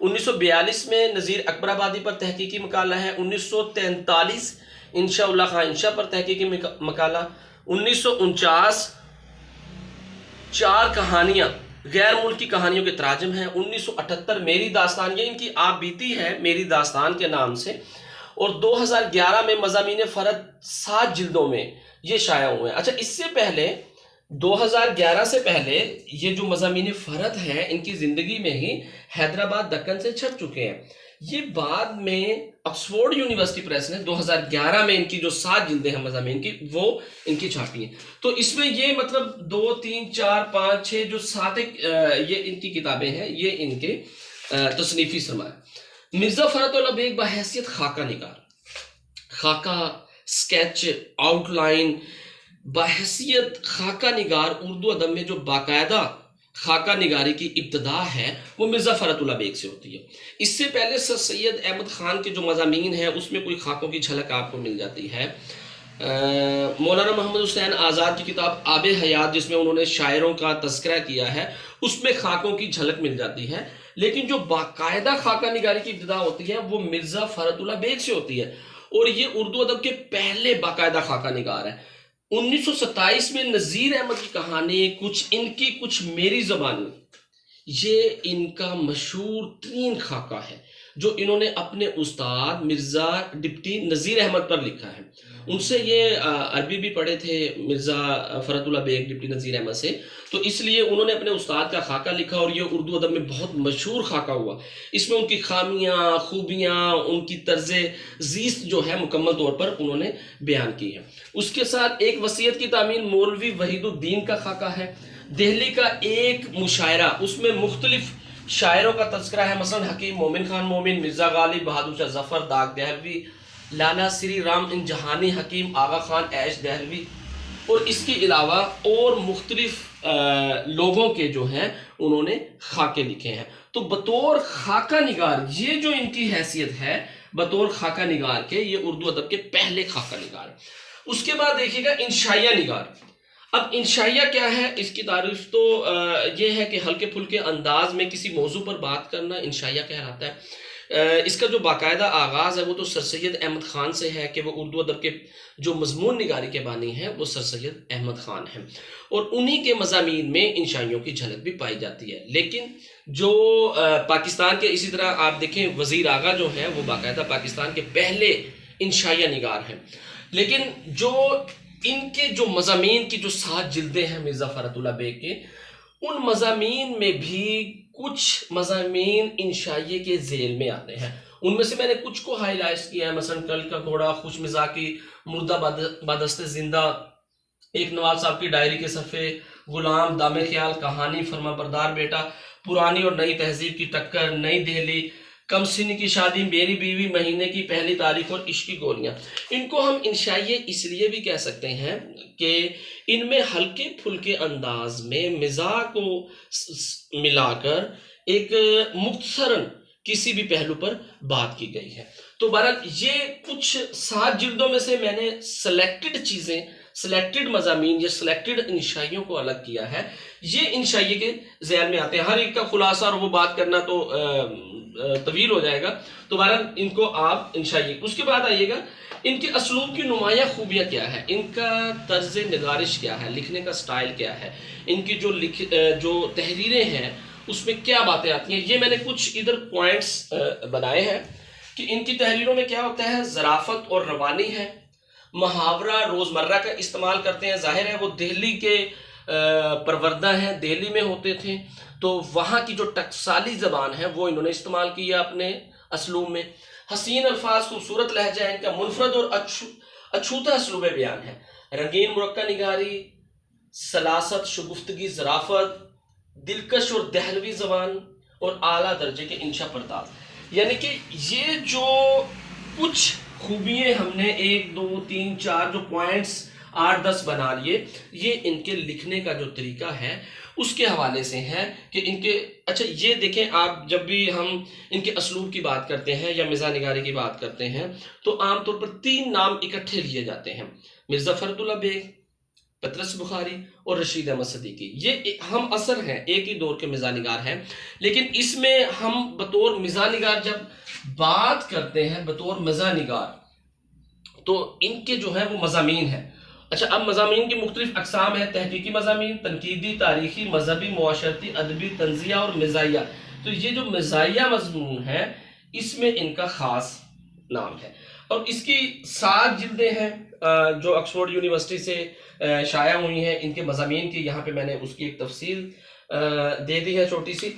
1942 میں نذیر اکبر آبادی پر تحقیقی مقالہ ہے. 1943 انشاء اللہ خان انشا پر تحقیقی مقالہ. 1949 4 کہانیاں غیر ملکی کہانیوں کے تراجم ہیں. 1978 میری داستان، یہ ان کی آپ بیتی ہے میری داستان کے نام سے. اور 2011 میں مضامین فرد 7 جلدوں میں یہ شائع ہوئے ہیں. اچھا، اس سے پہلے 2011 سے پہلے یہ جو مضامین فرد ہیں ان کی زندگی میں ہی حیدرآباد دکن سے چھپ چکے ہیں. یہ بعد میں آکسفورڈ یونیورسٹی پریس نے 2011 میں ان کی جو 7 جلدیں ہیں مضامین کی وہ ان کی چھاپی ہیں. تو اس میں یہ مطلب 2 3 4 5 6 جو 7 یہ ان کی کتابیں ہیں، یہ ان کے تصنیفی سرمایہ. مرزا فرحت اللہ بیگ بحیثیت خاکہ نگار، خاکہ، اسکیچ، آؤٹ لائن، بحیثیت خاکہ نگار اردو ادب میں جو باقاعدہ خاکہ نگاری کی ابتدا ہے وہ مرزا فرحت اللہ بیگ سے ہوتی ہے. اس سے پہلے سر سید احمد خان کے جو مضامین ہیں اس میں کوئی خاکوں کی جھلک آپ کو مل جاتی ہے. مولانا محمد حسین آزاد کی کتاب آب حیات جس میں انہوں نے شاعروں کا تذکرہ کیا ہے اس میں خاکوں کی جھلک مل جاتی ہے. لیکن جو باقاعدہ خاکہ نگاری کی ابتدا ہوتی ہے وہ مرزا فرحت اللہ بیگ سے ہوتی ہے اور یہ اردو ادب کے پہلے باقاعدہ خاکہ نگار ہیں. 1927 میں نذیر احمد کی کہانی کچھ ان کی کچھ میری زبانی، یہ ان کا مشہور ترین خاکہ ہے جو انہوں نے اپنے استاد مرزا ڈپٹی نذیر احمد پر لکھا ہے. ان سے یہ عربی بھی پڑھے تھے مرزا فرحت اللہ بیگ ڈپٹی نذیر احمد سے، تو اس لیے انہوں نے اپنے استاد کا خاکہ لکھا اور یہ اردو ادب میں بہت مشہور خاکہ ہوا. اس میں ان کی خامیاں، خوبیاں، ان کی طرز زیست جو ہے مکمل طور پر انہوں نے بیان کی ہے. اس کے ساتھ ایک وصیت کی تعمیل مولوی وحید الدین کا خاکہ ہے. دہلی کا ایک مشاعرہ، اس میں مختلف شاعروں کا تذکرہ ہے، مثلا حکیم مومن خان مومن، مرزا غالب، بہادر شاہ ظفر، داغ دہلوی، لالا سری رام ان جہانی، حکیم آغا خان ایش دہلوی، اور اس کے علاوہ اور مختلف لوگوں کے جو ہیں انہوں نے خاکے لکھے ہیں. تو بطور خاکہ نگار یہ جو ان کی حیثیت ہے بطور خاکہ نگار کے، یہ اردو ادب کے پہلے خاکہ نگار. اس کے بعد دیکھیے گا انشائیہ نگار. اب انشائیہ کیا ہے؟ اس کی تعریف تو یہ ہے کہ ہلکے پھلکے انداز میں کسی موضوع پر بات کرنا انشائیہ کہلاتا ہے. اس کا جو باقاعدہ آغاز ہے وہ تو سر سید احمد خان سے ہے کہ وہ اردو ادب کے جو مضمون نگاری کے بانی ہیں وہ سر سید احمد خان ہیں اور انہی کے مضامین میں انشائیوں کی جھلک بھی پائی جاتی ہے. لیکن جو پاکستان کے اسی طرح آپ دیکھیں وزیر آغا جو ہیں وہ باقاعدہ پاکستان کے پہلے انشائیہ نگار ہیں. لیکن جو ان کے جو مضامین کی جو 7 جلدیں ہیں مرزا فرحت اللہ بیگ کے، ان مضامین میں بھی کچھ مضامین انشائیے کے ذیل میں آتے ہیں. ان میں سے میں نے کچھ کو ہائی لائٹ کیا ہے، مثلا کل کا گھوڑا، خوش مزاقی، مردہ بادست زندہ، ایک نواب صاحب کی ڈائری کے صفحے، غلام، دام خیال، کہانی، فرما بردار بیٹا، پرانی اور نئی تہذیب کی ٹکر، نئی دہلی، کم سن کی شادی، میری بیوی، مہینے کی پہلی تاریخ اور عشق کی گولیاں. ان کو ہم انشائیے اس لیے بھی کہہ سکتے ہیں کہ ان میں ہلکے پھلکے انداز میں مزاح کو ملا کر ایک مختصراً کسی بھی پہلو پر بات کی گئی ہے. تو بہرحال یہ کچھ 7 جلدوں میں سے میں نے سلیکٹڈ چیزیں، سلیکٹڈ مضامین یا سلیکٹڈ انشائیوں کو الگ کیا ہے. یہ انشائیے کے ذیل میں آتے ہیں. ہر ایک کا خلاصہ اور وہ بات کرنا تو طویل ہو جائے گا، تو بہرحال ان کو آپ انشائیے. اس کے بعد آئیے گا ان کے اسلوب کی نمایاں خوبیاں کیا ہے، ان کا طرز نگارش کیا ہے، لکھنے کا سٹائل کیا ہے، ان کی جو تحریریں ہیں اس میں کیا باتیں آتی ہیں. یہ میں نے کچھ ادھر پوائنٹس بنائے ہیں کہ ان کی تحریروں میں کیا ہوتا ہے. ظرافت اور روانی ہے، محاورہ روزمرہ کا استعمال کرتے ہیں. ظاہر ہے وہ دہلی کے پروردہ ہیں، دہلی میں ہوتے تھے، تو وہاں کی جو ٹکسالی زبان ہے وہ انہوں نے استعمال کیا اپنے اسلوب میں. حسین الفاظ، خوبصورت لہجہ ہے ان کا، منفرد اور اچھوتا اسلوب بیان ہے. رنگین مرقع نگاری، سلاست، شگفتگی، ظرافت، دلکش اور دہلوی زبان اور اعلیٰ درجے کے انشا پرداز. یعنی کہ یہ جو کچھ خوبیاں ہم نے 1 2 3 4 جو پوائنٹس 8 10 بنا لیے، یہ ان کے لکھنے کا جو طریقہ ہے اس کے حوالے سے ہیں کہ ان کے. اچھا یہ دیکھیں، آپ جب بھی ہم ان کے اسلوب کی بات کرتے ہیں یا مزاح نگاری کی بات کرتے ہیں تو عام طور پر 3 نام اکٹھے لیے جاتے ہیں. مرزا فرحت اللہ بیگ پطرس بخاری اور رشید احمد صدیقی، یہ ہم اثر ہیں، ایک ہی دور کے مزاح نگار ہیں، لیکن اس میں ہم بطور مزاح نگار جب بات کرتے ہیں بطور مزاح نگار تو ان کے جو ہے وہ مضامین ہیں. اچھا، اب مضامین کی مختلف اقسام ہیں: تحقیقی مضامین، تنقیدی، تاریخی، مذہبی، معاشرتی، ادبی، طنزیہ اور مزاحیہ. تو یہ جو مزاحیہ مضمون ہے اس میں ان کا خاص نام ہے. اور اس کی 7 جلدیں ہیں جو آکسفورڈ یونیورسٹی سے شائع ہوئی ہیں. ان کے مضامین کی یہاں پہ میں نے اس کی ایک تفصیل دے دی ہے چھوٹی سی.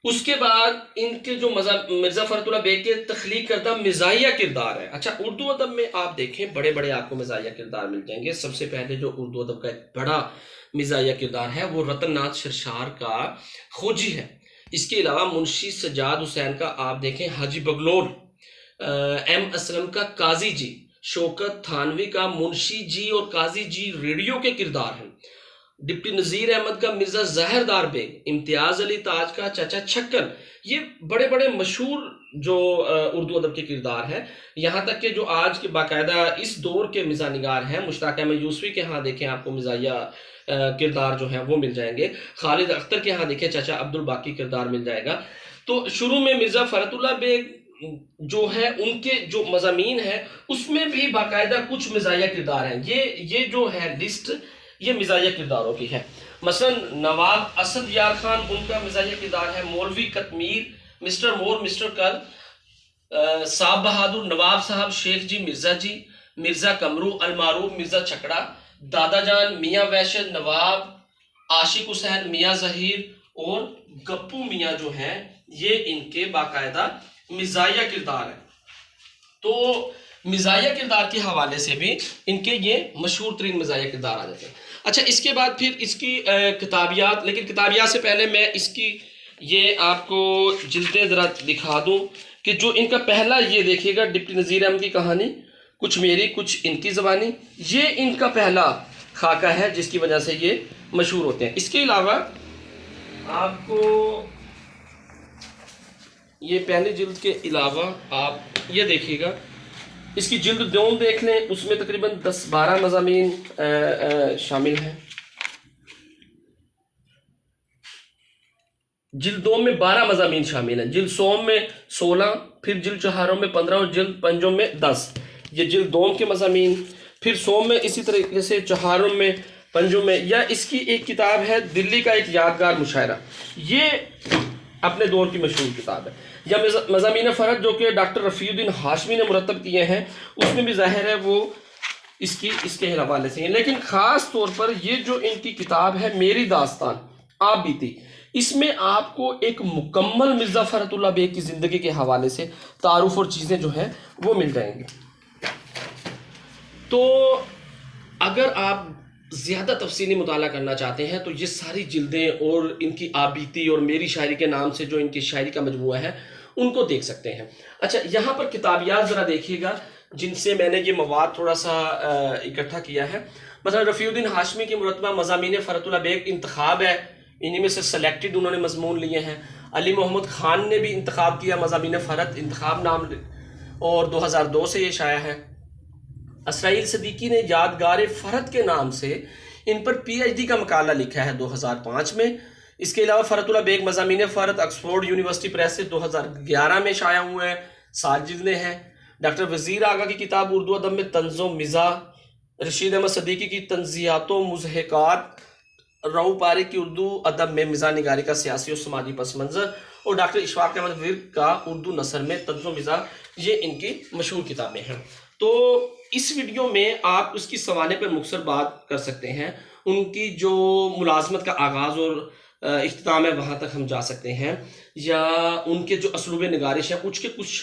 اس کے بعد ان کے جو مرزا فرحت اللہ بیگ کے تخلیق کردہ مزاحیہ کردار ہے. اچھا، اردو ادب میں آپ دیکھیں بڑے بڑے آپ کو مزاحیہ کردار مل جائیں گے. سب سے پہلے جو اردو ادب کا ایک بڑا مزاحیہ کردار ہے وہ رتن ناتھ شرشار کا کھوجی ہے. اس کے علاوہ منشی سجاد حسین کا آپ دیکھیں حاجی بگلول، ایم اسلم کا قاضی جی، شوکت تھانوی کا منشی جی اور قاضی جی ریڈیو کے کردار ہیں. ڈپٹی نذیر احمد کا مرزا زہردار بیگ، امتیاز علی تاج کا چچا چھکن. یہ بڑے بڑے مشہور جو اردو ادب کے کردار ہیں. یہاں تک کہ جو آج کے باقاعدہ اس دور کے مزاح نگار ہیں، مشتاق احمد یوسفی کے ہاں دیکھیں آپ کو مزاحیہ کردار جو ہیں وہ مل جائیں گے. خالد اختر کے ہاں دیکھیں چچا عبد الباقی کردار مل جائے گا. تو شروع میں مرزا فرحت اللہ بیگ جو ہے ان کے جو مضامین ہیں اس میں بھی باقاعدہ کچھ مزاحیہ کردار ہیں. یہ جو ہے لسٹ یہ مزاحیہ کرداروں کی ہے. مثلا نواب اسد یار خان ان کا مزاحیہ کردار ہے. مولوی کتمیر، مسٹر مور، مسٹر کر، صاحب بہادر، نواب صاحب، شیخ جی مرزا جی، مرزا کمرو، المعروف مرزا چھکڑا، دادا جان، میاں ویشن، نواب عاشق حسین، میاں ظہیر اور گپو میاں جو ہیں یہ ان کے باقاعدہ مزاحیہ کردار ہیں. تو مزاحیہ کردار کے حوالے سے بھی ان کے یہ مشہور ترین مزاحیہ کردار آ جاتے ہیں. اچھا، اس کے بعد پھر اس کی کتابیات، لیکن کتابیات سے پہلے میں اس کی یہ آپ کو جلدیں ذرا دکھا دوں کہ جو ان کا پہلا یہ دیکھیے گا ڈپٹی نذیر احمد کی کہانی، کچھ میری کچھ ان کی زبانی، یہ ان کا پہلا خاکہ ہے جس کی وجہ سے یہ مشہور ہوتے ہیں. اس کے علاوہ آپ کو یہ پہلی جلد کے علاوہ آپ یہ دیکھیے گا اس کی جلد دوم دیکھ لیں، اس میں تقریباً 10-12 مضامین شامل ہیں. جلد دوم میں 12 مضامین شامل ہیں، جلد سوم میں 16، پھر جلد چہاروں میں 15 اور جلد پنجوں میں 10. یہ جلد دوم کے مضامین. پھر سوم میں اسی طریقے سے، چہاروں میں، پنجوں میں. یا اس کی ایک کتاب ہے دلی کا ایک یادگار مشاعرہ، یہ اپنے دور کی مشہور کتاب ہے. یا مضامین فرحت جو کہ ڈاکٹر رفیع الدین ہاشمی نے مرتب کیے ہیں، اس میں بھی ظاہر ہے وہ اس کے حوالے سے ہیں. لیکن خاص طور پر یہ جو ان کی کتاب ہے میری داستان آپ بیتی، اس میں آپ کو ایک مکمل مرزا فرحت اللہ بیگ کی زندگی کے حوالے سے تعارف اور چیزیں جو ہیں وہ مل جائیں گی. تو اگر آپ زیادہ تفصیلی مطالعہ کرنا چاہتے ہیں تو یہ ساری جلدیں اور ان کی آبیتی اور میری شاعری کے نام سے جو ان کی شاعری کا مجموعہ ہے ان کو دیکھ سکتے ہیں. اچھا، یہاں پر کتابیات ذرا دیکھیے گا جن سے میں نے یہ مواد تھوڑا سا اکٹھا کیا ہے. مثلا رفیع الدین ہاشمی کی مرتبہ مضامین فرحت اللہ بیگ انتخاب ہے، انہی میں سے سلیکٹڈ انہوں نے مضمون لیے ہیں. علی محمد خان نے بھی انتخاب کیا مضامین فرحت، انتخاب نام، اور 2002 سے یہ شائع ہے. اسرائیل صدیقی نے یادگار فرحت کے نام سے ان پر پی ایچ ڈی کا مقالہ لکھا ہے 2005 میں. اس کے علاوہ فرحت اللہ بیگ مضامین فرحت آکسفورڈ یونیورسٹی پریس سے 2011 میں شائع ہوئے ہیں، 7 جلدیں ہیں. ڈاکٹر وزیر آغا کی کتاب اردو ادب میں طنز و مزاح، رشید احمد صدیقی کی تنزیہات و مضحکات، رؤوف پاریک کی اردو ادب میں مزاح نگاری کا سیاسی و سماجی پس منظر، اور ڈاکٹر اشفاق احمد ورک کا اردو نثر میں طنز و مزاح، یہ ان کی مشہور کتابیں ہیں. تو اس ویڈیو میں آپ اس کی سوانح پر مختصر بات کر سکتے ہیں. ان کی جو ملازمت کا آغاز اور اختتام ہے وہاں تک ہم جا سکتے ہیں، یا ان کے جو اسلوب نگارش ہے اس کے کچھ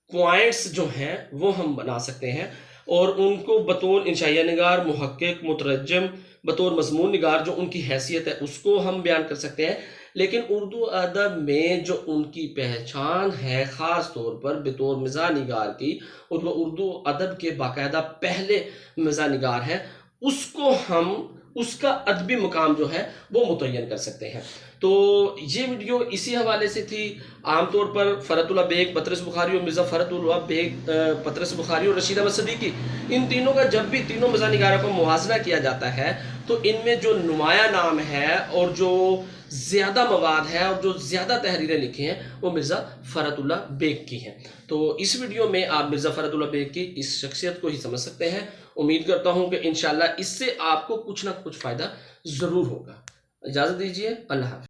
پوائنٹس جو ہیں وہ ہم بنا سکتے ہیں، اور ان کو بطور انشائیہ نگار، محقق، مترجم، بطور مضمون نگار جو ان کی حیثیت ہے اس کو ہم بیان کر سکتے ہیں. لیکن اردو ادب میں جو ان کی پہچان ہے خاص طور پر بطور مزاح نگار کی، اور وہ اردو ادب کے باقاعدہ پہلے مزاح نگار ہیں، اس کو ہم اس کا ادبی مقام جو ہے وہ متعین کر سکتے ہیں۔ تو یہ ویڈیو اسی حوالے سے تھی۔ عام طور پر فرحت اللہ بیگ، پطرس بخاری اور مرزا فرحت اللہ بیگ، پطرس بخاری اور رشید احمد صدیقی، ان تینوں کا جب بھی تینوں مزاح نگاروں کا موازنہ کیا جاتا ہے تو ان میں جو نمایاں نام ہے اور جو زیادہ مواد ہے اور جو زیادہ تحریریں لکھی ہیں وہ مرزا فرحت اللہ بیگ کی ہیں۔ تو اس ویڈیو میں آپ مرزا فرحت اللہ بیگ کی اس شخصیت کو ہی سمجھ سکتے ہیں۔ امید کرتا ہوں کہ انشاءاللہ اس سے آپ کو کچھ نہ کچھ فائدہ ضرور ہوگا۔ اجازت دیجیے، اللہ حافظ۔